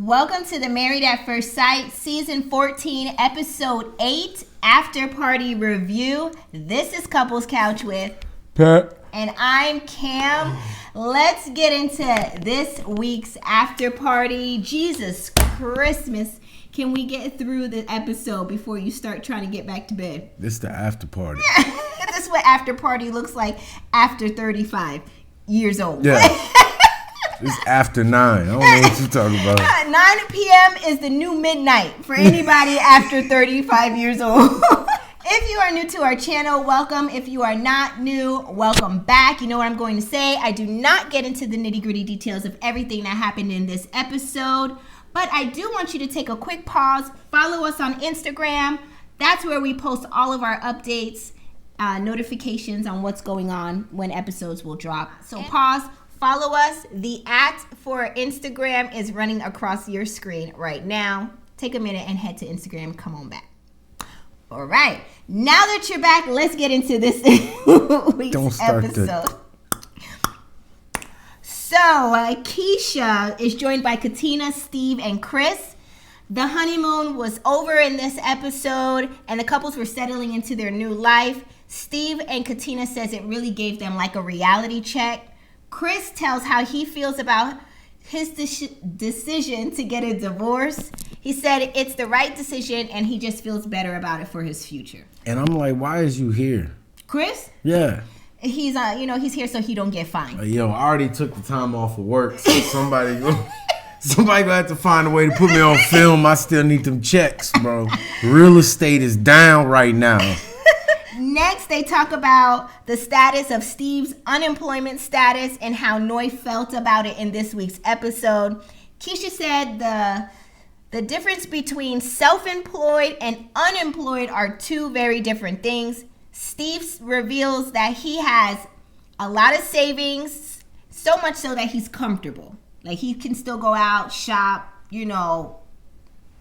Welcome to the Married at First Sight, Season 14, Episode 8, After Party Review. This is Couples Couch with Pat. And I'm Cam. Let's get into this week's after party. Jesus Christmas. Can we get through the episode before you start trying to get back to bed? This is the after party. This is what after party looks like after 35 years old. Yeah. It's after 9. I don't know what you're talking about. 9 p.m. is the new midnight for anybody after 35 years old. If you are new to our channel, welcome. If you are not new, welcome back. You know what I'm going to say. I do not get into the nitty-gritty details of everything that happened in this episode, but I do want you to take a quick pause. Follow us on Instagram. That's where we post all of our updates, notifications on what's going on when episodes will drop. So pause. Follow us. The @ for Instagram is running across your screen right now. Take a minute and head to Instagram. Come on back. All right. Now that you're back, let's get into this week's episode. So, Keisha is joined by Katina, Steve, and Chris. The honeymoon was over in this episode, and the couples were settling into their new life. Steve and Katina says it really gave them like a reality check. Chris tells how he feels about his decision to get a divorce. He said it's the right decision and he just feels better about it for his future. And I'm like, why is you here? Chris? Yeah. He's he's here so he don't get fined. I already took the time off of work, so somebody gonna have to find a way to put me on film. I still need them checks, bro. Real estate is down right now. Next, they talk about the status of Steve's unemployment status and how Noi felt about it in this week's episode. Keisha said the difference between self-employed and unemployed are two very different things. Steve reveals that he has a lot of savings, so much so that he's comfortable. Like he can still go out, shop,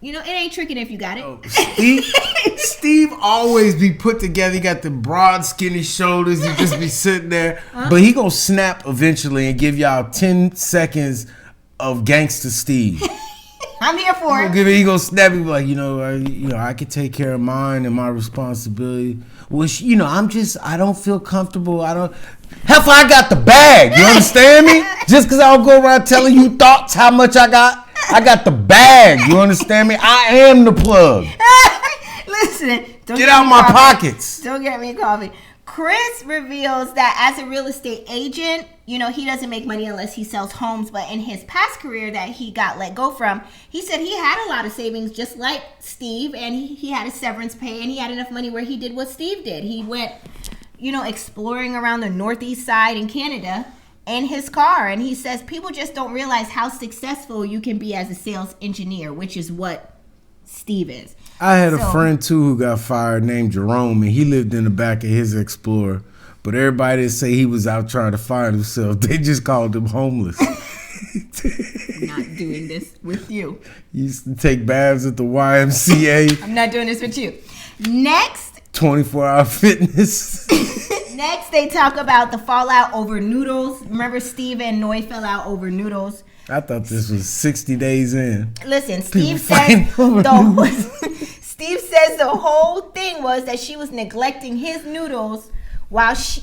it ain't tricking if you got it. Steve always be put together. He got the broad, skinny shoulders. He just be sitting there. But he gonna snap eventually and give y'all 10 seconds of gangster Steve. I'm here for it. He gonna snap. He be like, I can take care of mine and my responsibility. Well, I don't feel comfortable. Hell, I got the bag. You understand me? Just because I don't go around telling you thoughts how much I got. I got the bag. You understand me? I am the plug. Listen. Get out my pockets. Don't get me coffee. Chris reveals that as a real estate agent, he doesn't make money unless he sells homes. But in his past career that he got let go from, he said he had a lot of savings just like Steve. And he had a severance pay and he had enough money where he did what Steve did. He went, exploring around the northeast side in Canada in his car. And he says people just don't realize how successful you can be as a sales engineer, which is what Steve is. I had a friend too who got fired named Jerome, and he lived in the back of his Explorer. But everybody that say he was out trying to find himself, they just called him homeless. I'm not doing this with you. He used to take baths at the YMCA. I'm not doing this with you. Next. 24-hour fitness. Next, they talk about the fallout over noodles. Remember, Steve and Noi fell out over noodles. I thought this was 60 days in. Listen, Steve says the whole thing was that she was neglecting his noodles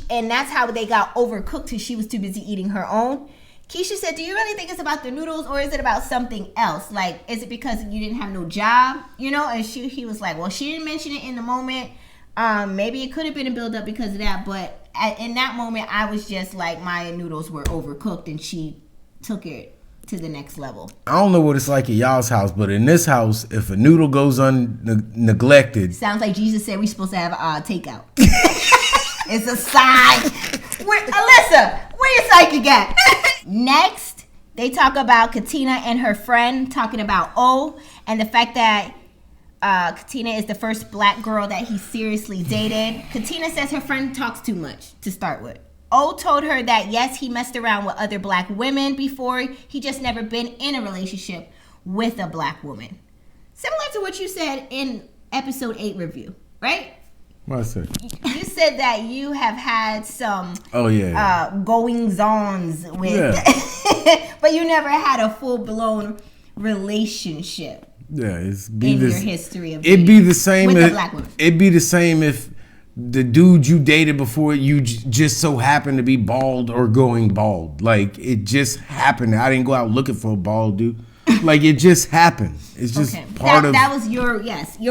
and that's how they got overcooked because she was too busy eating her own. Keisha said, do you really think it's about the noodles or is it about something else? Like, is it because you didn't have no job? And he was like, well, she didn't mention it in the moment. Maybe it could have been a build-up because of that, but in that moment, I was just like, my noodles were overcooked, and she took it to the next level. I don't know what it's like at y'all's house, but in this house, if a noodle goes neglected, sounds like Jesus said we're supposed to have takeout. It's a sign. Alyssa, where your psychic at? Next, they talk about Katina and her friend talking about O and the fact that Katina is the first black girl that he seriously dated. Katina says her friend talks too much to start with. O told her that yes, he messed around with other black women before. He just never been in a relationship with a black woman. Similar to what you said in episode 8 review, right? What's it? You said that you have had some goings-ons with, but you never had a full-blown relationship Yeah, in your history of it'd be the same with if, a black woman. It'd be the same if the dude you dated before you just so happened to be bald or going bald. Like, it just happened. I didn't go out looking for a bald dude. Like, it just happened. It's just part of... That was your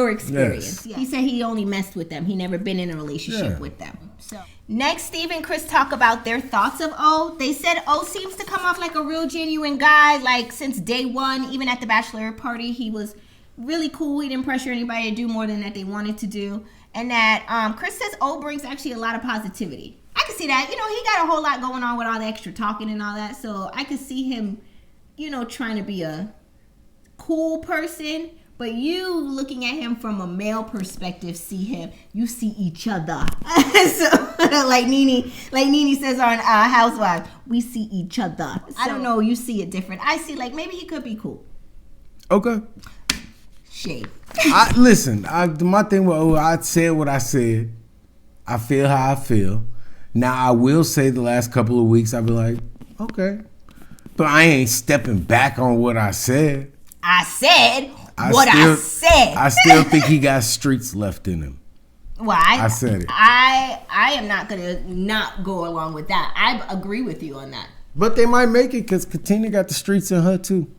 experience. Yes. Yeah. He said he only messed with them. He never been in a relationship with them. So next, Steve and Chris talk about their thoughts of O. They said O seems to come off like a real genuine guy. Like, since day one, even at the bachelor party, he was really cool. He didn't pressure anybody to do more than that they wanted to do. And that Chris says O brings actually a lot of positivity. I can see that. You know, he got a whole lot going on with all the extra talking and all that. So I could see him, you know, trying to be a cool person. But you looking at him from a male perspective, you see each other. So, like Nene says on Housewives, we see each other. So, I don't know, you see it different. I see, like, maybe he could be cool. Okay. Shade. My thing was, I said what I said. I feel how I feel. Now, I will say the last couple of weeks, I've been like, okay. But I ain't stepping back on what I said. I said I said. I still think he got streets left in him. Well, I said it. I am not going to not go along with that. I agree with you on that. But they might make it because Katina got the streets in her, too.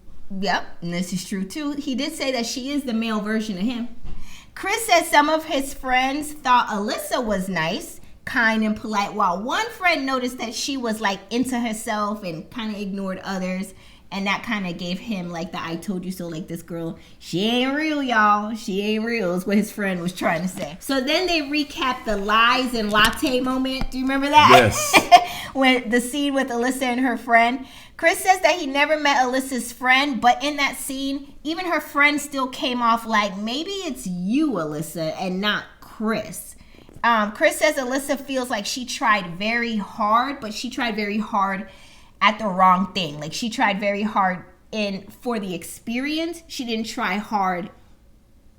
Yep, and this is true too. He did say that she is the male version of him. Chris says some of his friends thought Alyssa was nice, kind, and polite, while one friend noticed that she was like into herself and kind of ignored others, and that kind of gave him like the I told you so, like, this girl, she ain't real, y'all. She ain't real is what his friend was trying to say. So then they recap the lies and latte moment. Do you remember that? Yes. When the scene with Alyssa and her friend. Chris says that he never met Alyssa's friend, but in that scene, even her friend still came off like, maybe it's you, Alyssa, and not Chris. Chris says Alyssa feels like she tried very hard, but she tried very hard at the wrong thing. Like, she tried very hard for the experience. She didn't try hard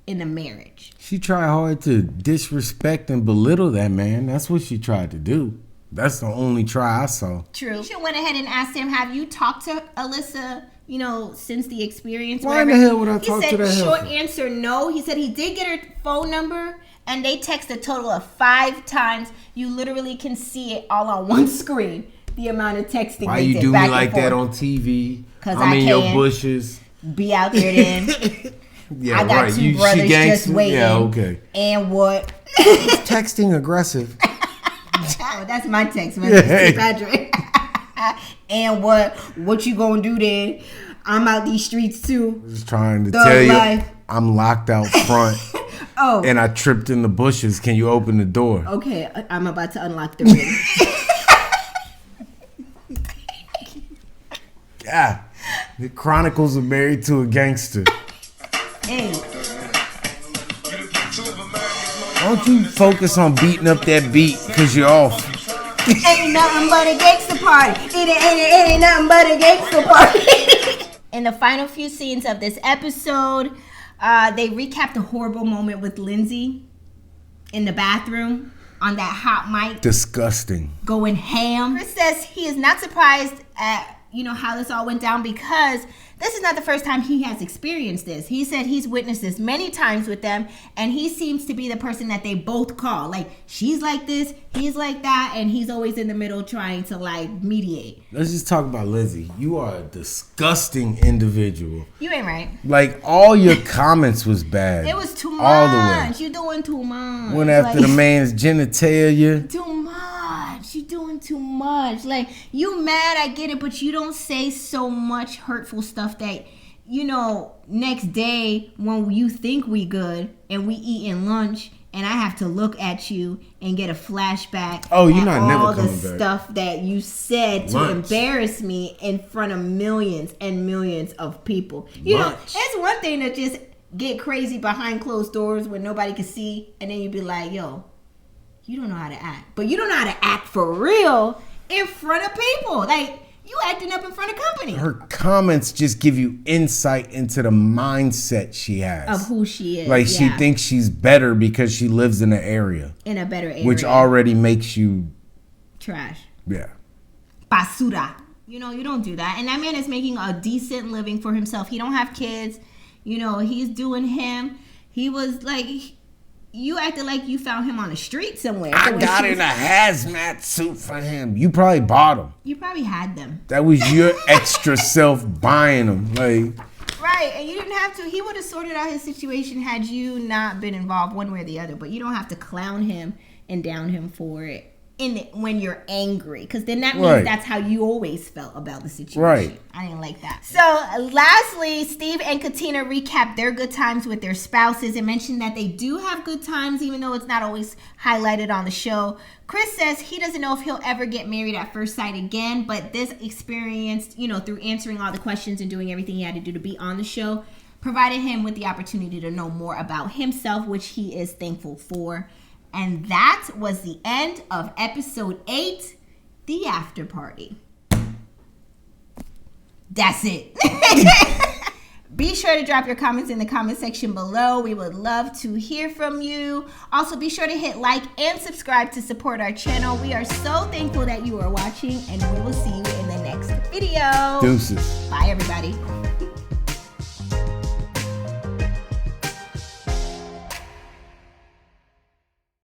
in the marriage. She tried hard to disrespect and belittle that man. That's what she tried to do. That's the only try I saw. True. She went ahead and asked him, have you talked to Alyssa, you know, since the experience? Why in the hell would I talk to that? He said short answer, no. He said he did get her phone number, and they text a total of 5 times. You literally can see it all on one screen, the amount of texting. Why you do me like that on TV? Because I'm in your bushes. Be out there then. Yeah, I got 2 brothers just waiting. Yeah, okay. And what? Texting aggressive. Oh, that's my text message, Patrick. And what you gonna do then? I'm out these streets too. I'm just trying to tell you, I'm locked out front. Oh. And I tripped in the bushes. Can you open the door? Okay, I'm about to unlock the ring. Yeah. The Chronicles of Married to a Gangster. Hey. Don't you focus on beating up that beat because you're off. Ain't nothing but a gangster party. It ain't nothing but a gangster party. In the final few scenes of this episode, they recap the horrible moment with Lindsay in the bathroom on that hot mic. Disgusting. Going ham. Chris says he is not surprised at, you know, how this all went down because this is not the first time he has experienced this. He said he's witnessed this many times with them, and he seems to be the person that they both call. Like, she's like this, he's like that, and he's always in the middle trying to, like, mediate. Let's just talk about Lindsay. You are a disgusting individual. You ain't right. Like, all your comments was bad. It was too much. All the way. You doing too much. Went after the man's genitalia. Too much. You doing too much. Like, you mad, I get it, but you don't say so much hurtful stuff that, you know, next day when you think we good and we eating lunch and I have to look at you and get a flashback. Oh, you're not never all coming the back. Stuff that you said to embarrass me in front of millions and millions of people. You know, it's one thing to just get crazy behind closed doors when nobody can see, and then you be like, yo, you don't know how to act. But you don't know how to act for real in front of people. Like, you acting up in front of company. Her comments just give you insight into the mindset she has. Of who she is. Like, she thinks she's better because she lives in an area. In a better area. Which already makes you... trash. Yeah. Basura. You know, you don't do that. And that man is making a decent living for himself. He don't have kids. You know, he's doing him. He was like, you acted like you found him on the street somewhere. I got in a hazmat suit for him. You probably bought them. You probably had them. That was your extra self buying them. Like, right, and you didn't have to. He would have sorted out his situation had you not been involved one way or the other. But you don't have to clown him and down him for it when you're angry, because then that means that's how you always felt about the situation. Right. I didn't like that. So lastly, Steve and Katina recap their good times with their spouses and mentioned that they do have good times, even though it's not always highlighted on the show. Chris says he doesn't know if he'll ever get married at first sight again, but this experience, you know, through answering all the questions and doing everything he had to do to be on the show, provided him with the opportunity to know more about himself, which he is thankful for. And that was the end of episode 8, The After Party. That's it. Be sure to drop your comments in the comment section below. We would love to hear from you. Also, be sure to hit like and subscribe to support our channel. We are so thankful that you are watching, and we will see you in the next video. Deuces. Bye, everybody.